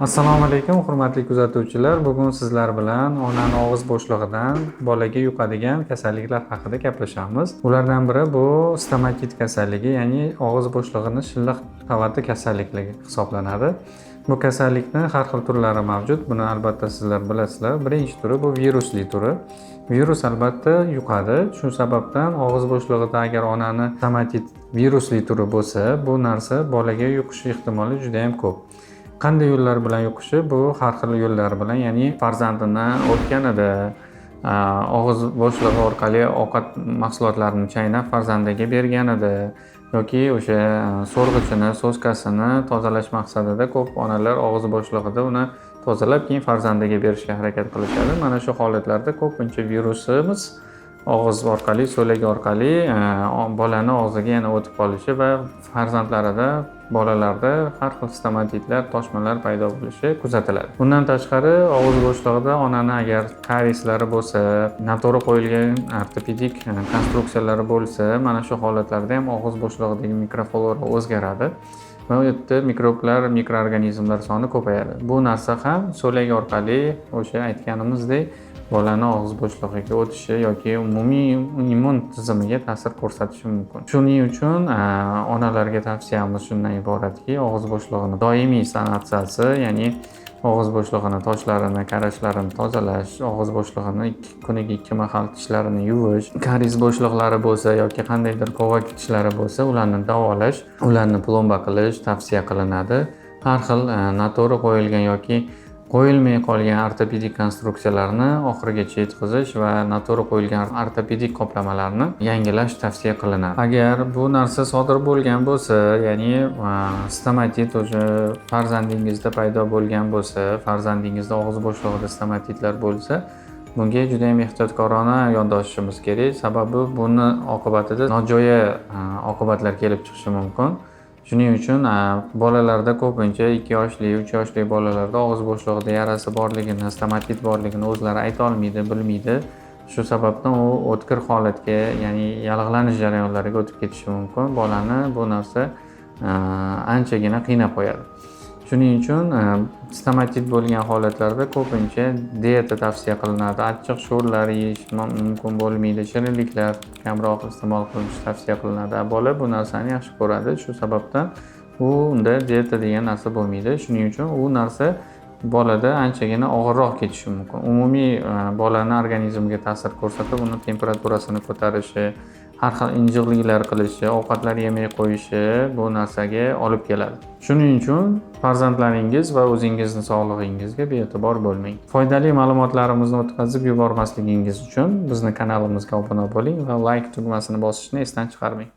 Assalomu alaykum, hurmatli kuzatuvchilar. Bugun sizlar bilan onani og'iz bo'shlig'idan bolaga yuqadigan kasalliklar haqida gaplashamiz. Ulardan biri bu stomatit kasalligi, ya'ni og'iz bo'shlig'ini shilliq qavati kasallikligi hisoblanadi. Bu kasallikni har xil turlari mavjud. Buni albatta sizlar bilasizlar. Birinchi turi bu virusli turi. Virus albatta yuqadi. Shu sababdan og'iz bo'shlig'ida agar onani stomatit virusli turi bo'lsa, bu narsa bolaga yuqishi ehtimoli juda ham ko'p. Qanday yo'llar bilan yuqishi? Bu har xil yo'llar bilan, ya'ni farzandini o'tganida og'iz bo'shlig'i orqali ovqat mahsulotlarini chaynab farzandiga berganida yoki o'sha so'rg'ichini, so'skasini tozalash maqsadida ko'p onalar og'iz bo'shlig'ida uni tozalab keyin farzandiga berishga harakat qilishadi. Mana shu holatlarda ko'pincha virusimiz og'iz orqali, so'lak orqali bolani og'ziga yana o'tib qolishi va farzandlarida, bolalarda har xil stomatitlar, toshmalar paydo bo'lishi kuzatiladi. Bundan tashqari, og'iz bo'shlig'ida onani agar karieslari bo'lsa, noto'g'ri qo'yilgan ortopedik konstruksiyalari bo'lsa, mana shu holatlarda ham og'iz bo'shlig'idagi mikroflora o'zgaradi va u yerda mikroblar, mikroorganizmlar soni ko'payadi. Bu narsa ham so'lak orqali o'sha aytganimizdek bolani og'iz bo'shlig'iga o'tishi yoki umumiy immun tizimiga ta'sir ko'rsatishi mumkin. Shuning uchun onalarga tavsiyamiz shundan iboratki, og'iz bo'shlig'ini doimiy sanatsiyasi, ya'ni og'iz bo'shlig'ini toshlarini, qarashlarini tozalash, og'iz bo'shlig'ini kuniga 2 mahal tishlarini yuvish, karies bo'shliqlari bo'lsa yoki qandaydir qovak tishlari bo'lsa, ularni davolash, ularni plomba qilish tavsiya qilinadi. Har xil noto'g'ri qo'yilgan yoki qo'yilmay qolgan ortopedik konstruksiyalarni oxirigacha yetkazish va noto'g'ri qo'yilgan ortopedik qoplamalarni yangilash tavsiya qilinadi. Agar bu narsa sodir bo'lgan bo'lsa, ya'ni stomatit o'sha farzandingizda paydo bo'lgan bo'lsa, farzandingizda og'iz bo'shlig'ida stomatitlar bo'lsa, bunga juda ham ehtiyotkorona yondashishimiz kerak. Sababi buni oqibatida nojo'ya oqibatlar kelib chiqishi mumkin. Shuning uchun bolalarda ko'pincha 2 yoshli, 3 yoshli bolalarda og'iz bo'shlig'ida yarasi borligini, stomatit borligini o'zlari ayta olmaydi, bilmaydi. Shu sababdan u o'tkir holatga, ya'ni yallig'lanish jarayonlariga o'tib ketishi mumkin. Bolani bu narsa anchagina qiynab qo'yadi. Shuning uchun stomatit bo'lgan holatlarda ko'pincha dieta tavsiya qilinadi. Achchiq sho'rlar yeyish mumkin bo'lmaydi. Shirinliklar kamroq iste'mol qilinishi tavsiya qilinadi. Bola bu narsani yaxshi ko'radi. Shu sababdan unda dieta degan narsa bo'lmaydi. Shuning uchun u narsa bolada anchagina og'irroq ketishi mumkin. Umumiy bolani organizmiga ta'sir ko'rsatib, uni temperaturasini ko'tarishi, har xil injiqliklar qilishi, ovqatlar yemay qo'yishi bu narsaga olib keladi. Shuning uchun farzandlaringiz va o'zingizning sog'lig'ingizga bee'tibor bo'lmang. Foydali ma'lumotlarimizni o'tkazib yubormasligingiz uchun bizni kanalimizga obuna bo'ling va like tugmasini bosishni esdan chiqarmang.